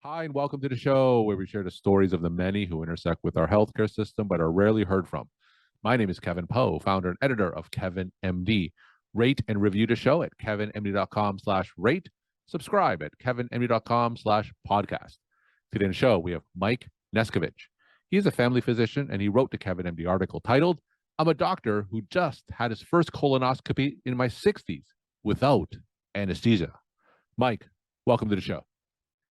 Hi, and welcome to the show where we share the stories of the many who intersect with our healthcare system but are rarely heard from. My name is Kevin Poe, founder and editor of Kevin MD. Rate and review the show at kevinmd.com/rate. Subscribe at kevinmd.com/podcast. Today on the show, we have Mike Neskovic. He is a family physician and he wrote the Kevin MD article titled, I'm a doctor who just had his first colonoscopy in my 60s without anesthesia. Mike, welcome to the show.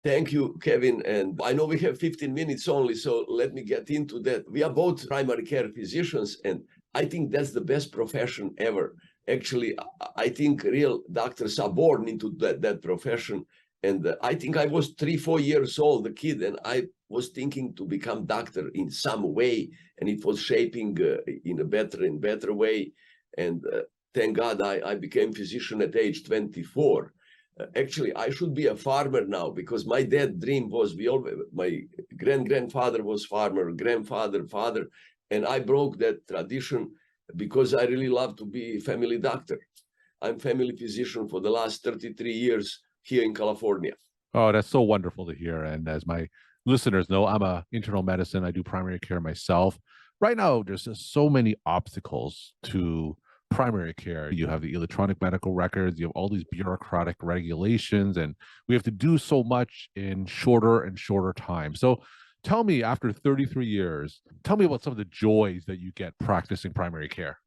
Thank you, Kevin. And I know we have 15 minutes only, so let me get into that. We are both primary care physicians, and I think that's the best profession ever. Actually, I think real doctors are born into that profession. And I think I was 3-4 years old, a kid, and I was thinking to become doctor in some way, and it was shaping in a better way. And thank God I became physician at age 24. Actually, I should be a farmer now because my dad's dream was my grandfather was farmer, grandfather, father, and I broke that tradition because I really love to be family doctor. I'm family physician for the last 33 years here in California. Oh, that's so wonderful to hear. And as my listeners know, I'm a internal medicine. I do primary care myself. Right now, there's just so many obstacles to primary care. You have the electronic medical records, you have all these bureaucratic regulations, and we have to do so much in shorter and shorter time. So tell me, after 33 years, tell me about some of the joys that you get practicing primary care.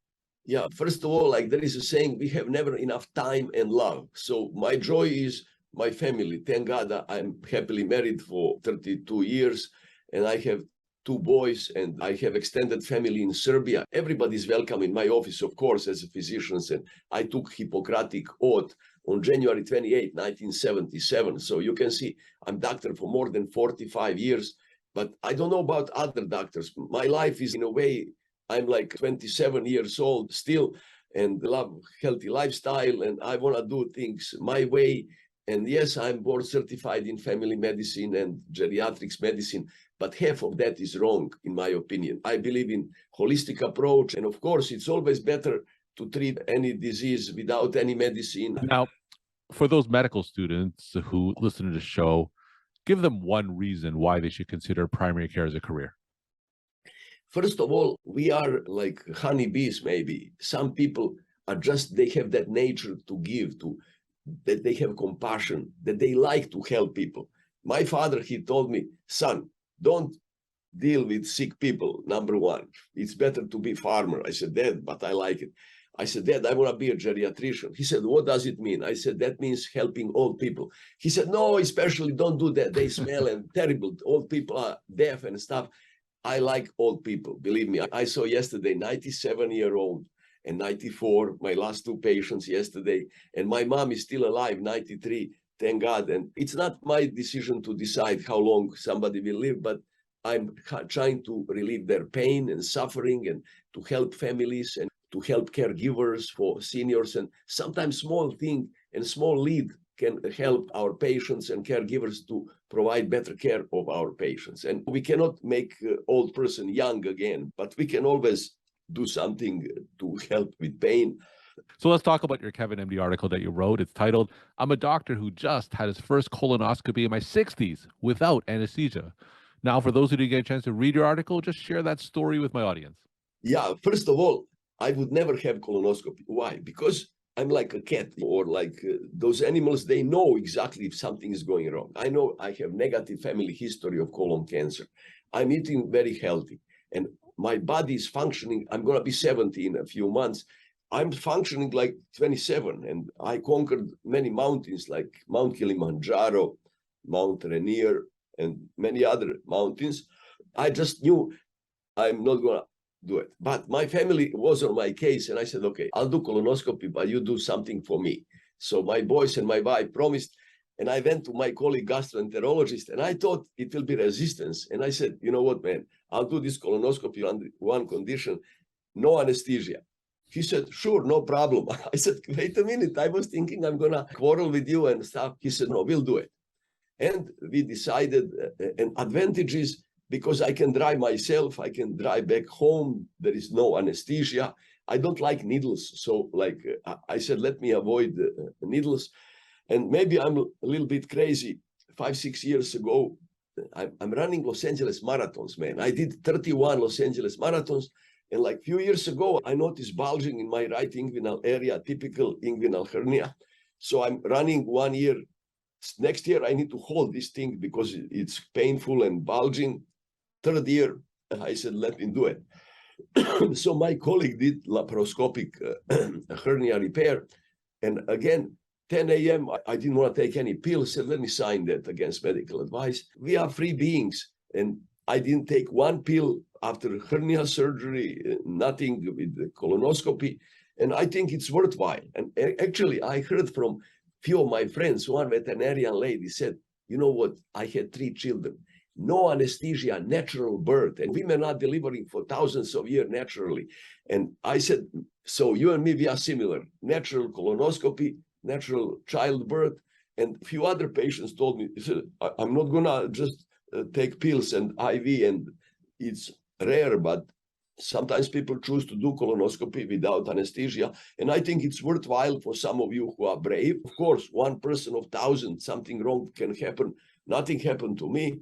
Yeah, first of all, like there is a saying, we have never enough time and love. So my joy is my family. Thank God I'm happily married for 32 years and I have 2 boys and I have extended family in Serbia. Everybody's welcome in my office, of course, as a physician. And I took Hippocratic oath on January 28, 1977. So you can see I'm doctor for more than 45 years, but I don't know about other doctors. My life is in a way, I'm like 27 years old still and love healthy lifestyle and I want to do things my way. And yes, I'm board certified in family medicine and geriatrics medicine, but half of that is wrong, in my opinion. I believe in holistic approach. And of course, it's always better to treat any disease without any medicine. Now, for those medical students who listen to the show, give them one reason why they should consider primary care as a career. First of all, we are like honeybees, maybe. Some people are just, they have that nature to give, that they have compassion, that they like to help people. My father, he told me, son, don't deal with sick people, number one. It's better to be farmer. I said, Dad, but I like it. I said, Dad, I want to be a geriatrician. He said, what does it mean? I said, that means helping old people. He said, no, especially don't do that. They smell and terrible. Old people are deaf and stuff. I like old people, believe me. I saw yesterday 97-year-old and 94, my last 2 patients yesterday, and my mom is still alive, 93, thank God. And it's not my decision to decide how long somebody will live, but I'm trying to relieve their pain and suffering and to help families and to help caregivers for seniors. And sometimes small thing and small lead can help our patients and caregivers to provide better care of our patients. And we cannot make old person young again, but we can always do something to help with pain. So let's talk about your Kevin MD article that you wrote. It's titled, I'm a doctor who just had his first colonoscopy in my 60s without anesthesia. Now, for those who didn't get a chance to read your article, just share that story with my audience. Yeah, first of all, I would never have colonoscopy. Why? Because I'm like a cat or like those animals, they know exactly if something is going wrong. I know I have negative family history of colon cancer. I'm eating very healthy and my body is functioning. I'm going to be 70 in a few months. I'm functioning like 27 and I conquered many mountains like Mount Kilimanjaro, Mount Rainier, and many other mountains. I just knew I'm not going to do it. But my family was on my case and I said, okay, I'll do colonoscopy, but you do something for me. So my boys and my wife promised. And I went to my colleague gastroenterologist and I thought it will be resistance. And I said, you know what, man, I'll do this colonoscopy on one condition, no anesthesia. He said, sure, no problem. I said, wait a minute. I was thinking I'm going to quarrel with you and stuff. He said, no, we'll do it. And we decided an advantage is because I can drive myself, I can drive back home. There is no anesthesia. I don't like needles. So like I said, let me avoid needles. And maybe I'm a little bit crazy. 5-6 years ago, I'm running Los Angeles marathons, man. I did 31 Los Angeles marathons. And like few years ago, I noticed bulging in my right inguinal area, typical inguinal hernia. So I'm running 1 year. Next year, I need to hold this thing because it's painful and bulging. Third year, I said, let me do it. So my colleague did laparoscopic hernia repair. And again, 10 a.m., I didn't want to take any pills. Said, let me sign that against medical advice. We are free beings. And I didn't take one pill after hernia surgery, nothing with the colonoscopy. And I think it's worthwhile. And actually, I heard from few of my friends, one veterinarian lady said, you know what, I had 3 children, no anesthesia, natural birth, and women are delivering for thousands of years naturally. And I said, so you and me, we are similar, natural colonoscopy, natural childbirth. And a few other patients told me, I'm not gonna just take pills and IV, and it's rare, but sometimes people choose to do colonoscopy without anesthesia. And I think it's worthwhile for some of you who are brave. Of course, 1 person of 1,000, something wrong can happen. Nothing happened to me.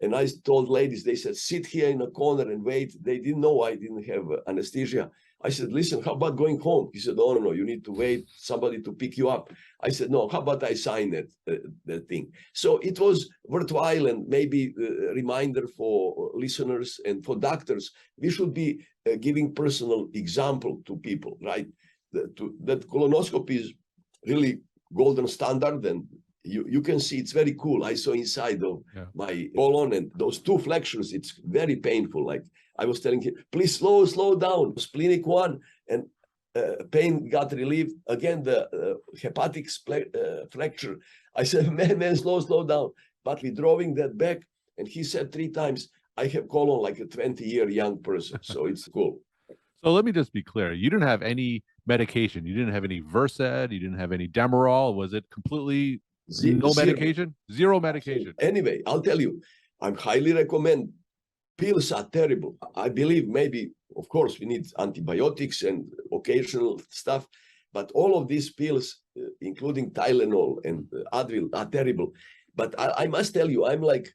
And I told ladies, they said, sit here in a corner and wait. They didn't know I didn't have anesthesia. I said, listen, how about going home? He said, no, you need to wait, somebody to pick you up. I said, no, how about I sign that thing? So it was worthwhile, and maybe a reminder for listeners and for doctors, we should be giving personal example to people, right? That colonoscopy is really golden standard, and you can see it's very cool. I saw inside of my colon, and those 2 flexures, it's very painful. Like I was telling him, please slow down, splenic one, and pain got relieved. Again, the hepatic flexure. I said, man, slow down. But we're drawing that back. And he said 3 times, I have colon like a 20-year young person. So it's cool. So let me just be clear. You didn't have any medication. You didn't have any Versed. You didn't have any Demerol. Was it completely no medication? Zero medication. Anyway, I'll tell you, I highly recommend. Pills are terrible. I believe maybe, of course, we need antibiotics and occasional stuff, but all of these pills, including Tylenol and Advil, are terrible. But I must tell you, I'm like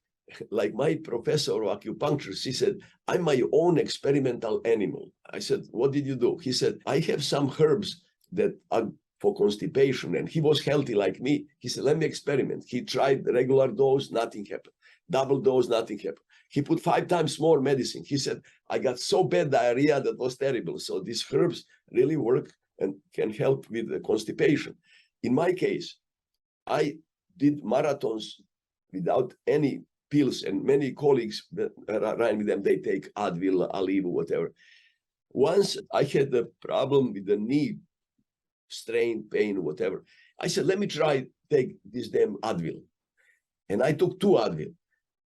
my professor of acupuncture. He said, I'm my own experimental animal. I said, what did you do? He said, I have some herbs that are for constipation, and he was healthy like me. He said, let me experiment. He tried regular dose, nothing happened. Double dose, nothing happened. He put 5 times more medicine. He said, I got so bad diarrhea that was terrible. So these herbs really work and can help with the constipation. In my case, I did marathons without any pills, and many colleagues that ran with them, they take Advil, Aleve, whatever. Once I had the problem with the knee, strain, pain, whatever. I said, let me try take this damn Advil. And I took 2 Advil.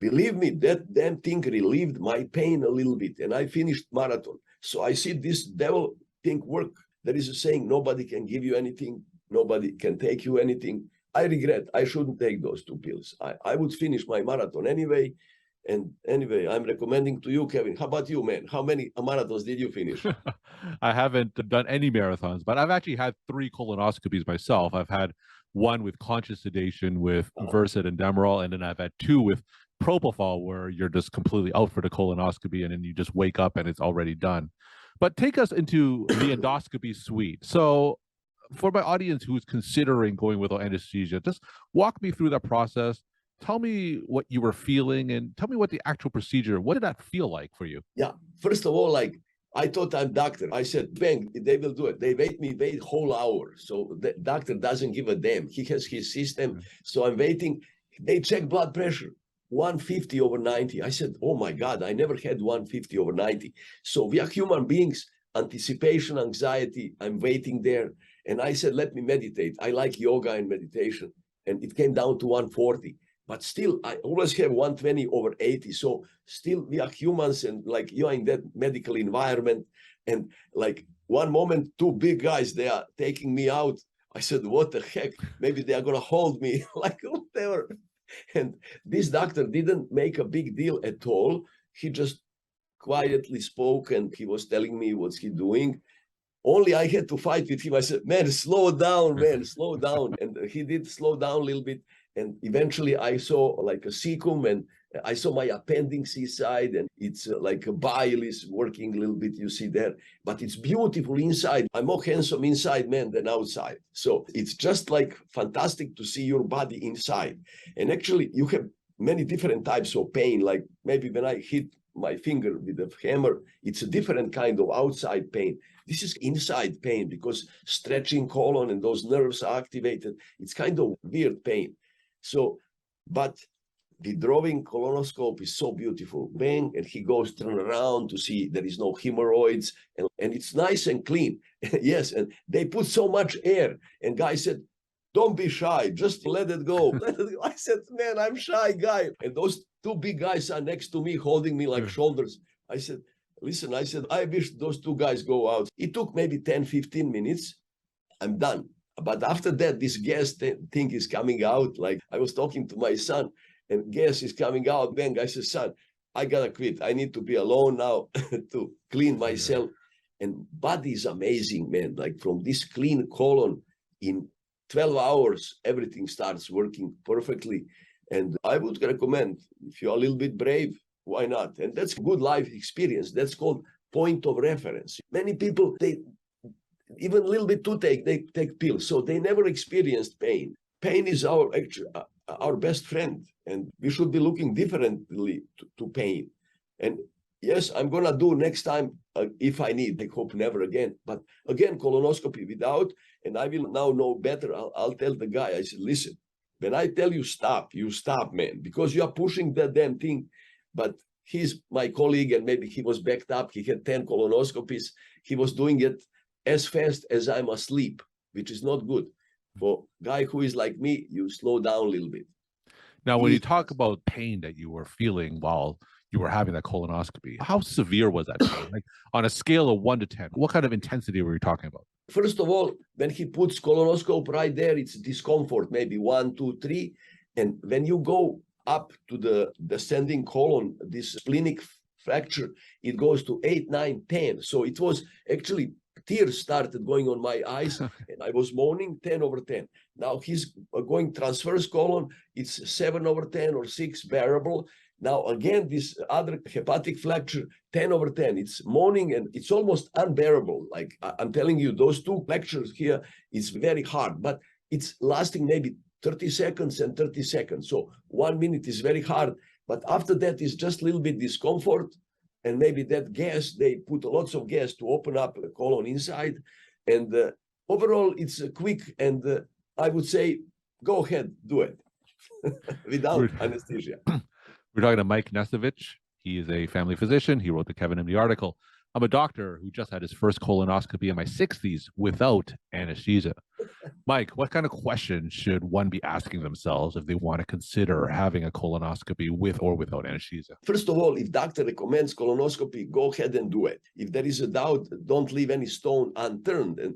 Believe me, that damn thing relieved my pain a little bit, and I finished marathon. So I see this devil thing work. There is a saying, nobody can give you anything, nobody can take you anything. I regret, I shouldn't take those 2 pills. I would finish my marathon anyway. And anyway, I'm recommending to you, Kevin. How about you, man? How many marathons did you finish? I haven't done any marathons, but I've actually had 3 colonoscopies myself. I've had 1 with conscious sedation with Versed and Demerol, and then I've had 2 with Propofol, where you're just completely out for the colonoscopy, and then you just wake up and it's already done. But take us into the endoscopy suite. So for my audience who's considering going with anesthesia, just walk me through that process. Tell me what you were feeling, and tell me what the actual procedure, what did that feel like for you? Yeah, first of all, like I thought I'm doctor. I said, bang, they will do it. They wait whole hour. So the doctor doesn't give a damn. He has his system. So I'm waiting. They check blood pressure, 150 over 90. I said, oh my God, I never had 150 over 90. So we are human beings, anticipation, anxiety. I'm waiting there. And I said, let me meditate. I like yoga and meditation. And it came down to 140. But still, I always have 120 over 80. So still, we are humans, and like you're in that medical environment. And like one moment, 2 big guys, they are taking me out. I said, what the heck? Maybe they are going to hold me, like whatever. And this doctor didn't make a big deal at all. He just quietly spoke, and he was telling me what's he doing. Only I had to fight with him. I said, man, slow down, man, slow down. And he did slow down a little bit. And eventually I saw like a cecum, and I saw my appendix inside, and it's like a bile is working a little bit, you see there, but it's beautiful inside. I'm more handsome inside, man, than outside. So it's just like fantastic to see your body inside. And actually you have many different types of pain. Like maybe when I hit my finger with a hammer, it's a different kind of outside pain. This is inside pain because stretching colon and those nerves are activated. It's kind of weird pain. So, but the drawing colonoscope is so beautiful. Bang, and he goes turn around to see there is no hemorrhoids, and it's nice and clean. Yes, and they put so much air. And guy said, don't be shy, just let it go. Let it go. I said, man, I'm shy guy. And those two big guys are next to me, holding me like shoulders. I said, listen, I said, I wish those two guys go out. It took maybe 10, 15 minutes. I'm done. But after that, this gas thing is coming out. Like I was talking to my son, and gas is coming out. Bang, I said, son, I gotta quit. I need to be alone now to clean myself. And body is amazing, man. Like from this clean colon, in 12 hours, everything starts working perfectly. And I would recommend, if you're a little bit brave, why not? And that's a good life experience. That's called point of reference. Many people, they even a little bit toothache, they take pills. So they never experienced pain. Pain is our best friend, and we should be looking differently to pain. And yes, I'm gonna do next time if I need. I hope never again. But again, colonoscopy without, and I will now know better. I'll tell the guy. I said, listen, when I tell you stop, man, because you are pushing that damn thing. But he's my colleague, and maybe he was backed up. He had 10 colonoscopies. He was doing it as fast as I'm asleep, which is not good. For a guy who is like me, you slow down a little bit. Now, when you talk about pain that you were feeling while you were having that colonoscopy, how severe was that pain? Like on a scale of 1 to 10, what kind of intensity were you talking about? First of all, when he puts colonoscope right there, it's discomfort, maybe 1, 2, 3. And when you go up to the descending colon, this splenic fracture, it goes to 8, 9, 10. So it was actually, tears started going on my eyes, and I was moaning 10 over 10. Now he's going transverse colon, it's 7 over 10 or 6 bearable. Now again, this other hepatic flexure, 10 over 10, it's moaning and it's almost unbearable. Like I'm telling you, those two flexures here is very hard, but it's lasting maybe 30 seconds and 30 seconds. So 1 minute is very hard, but after that is just a little bit discomfort. And maybe that gas, they put lots of gas to open up the colon inside. And overall, it's quick. And I would say, go ahead, do it without anesthesia. We're talking to Mike Neskovic. He is a family physician. He wrote the Kevin MD article. I'm a doctor who just had his first colonoscopy in my 60s without anesthesia. Mike, what kind of questions should one be asking themselves if they want to consider having a colonoscopy with or without anesthesia? First of all, if doctor recommends colonoscopy, go ahead and do it. If there is a doubt, don't leave any stone unturned. And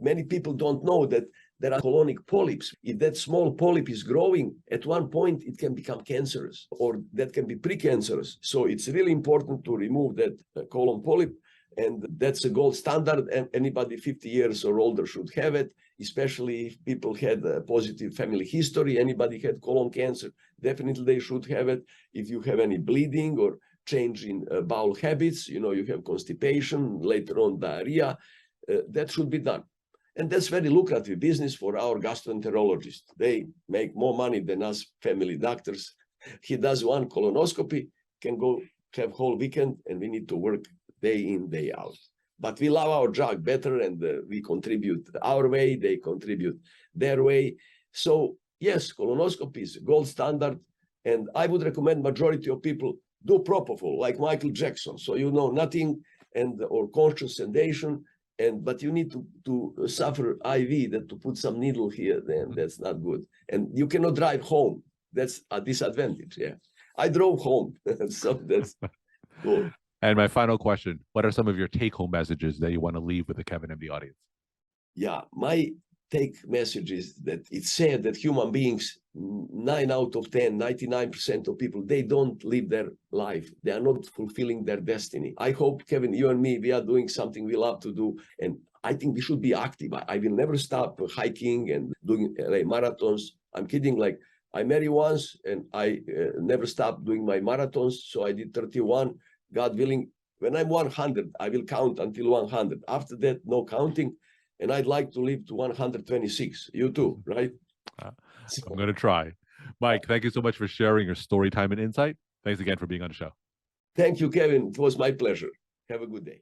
many people don't know that there are colonic polyps. If that small polyp is growing, at one point it can become cancerous, or that can be precancerous. So it's really important to remove that colon polyp. And that's a gold standard, and anybody 50 years or older should have it, especially if people had a positive family history. Anybody had colon cancer, definitely they should have it. If you have any bleeding or change in bowel habits, you have constipation, later on diarrhea, that should be done. And that's very lucrative business for our gastroenterologist. They make more money than us family doctors. He does one colonoscopy, can go have whole weekend, and we need to work day in, day out. But we love our job better, and we contribute our way, they contribute their way. So yes, colonoscopy is gold standard, and I would recommend majority of people do Propofol, like Michael Jackson. So nothing, and or conscious sedation, but you need to suffer IV, that to put some needle here, then that's not good. And you cannot drive home. That's a disadvantage. Yeah, I drove home, so that's cool. And my final question, what are some of your take-home messages that you want to leave with the Kevin MD audience? Yeah, my take message is that it's sad that human beings, 9 out of 10, 99% of people, they don't live their life. They are not fulfilling their destiny. I hope, Kevin, you and me, we are doing something we love to do. And I think we should be active. I will never stop hiking and doing LA marathons. I'm kidding, like I married once, and I never stopped doing my marathons. So I did 31. God willing, when I'm 100, I will count until 100. After that, no counting. And I'd like to live to 126. You too, right? I'm going to try. Mike, thank you so much for sharing your story time and insight. Thanks again for being on the show. Thank you, Kevin. It was my pleasure. Have a good day.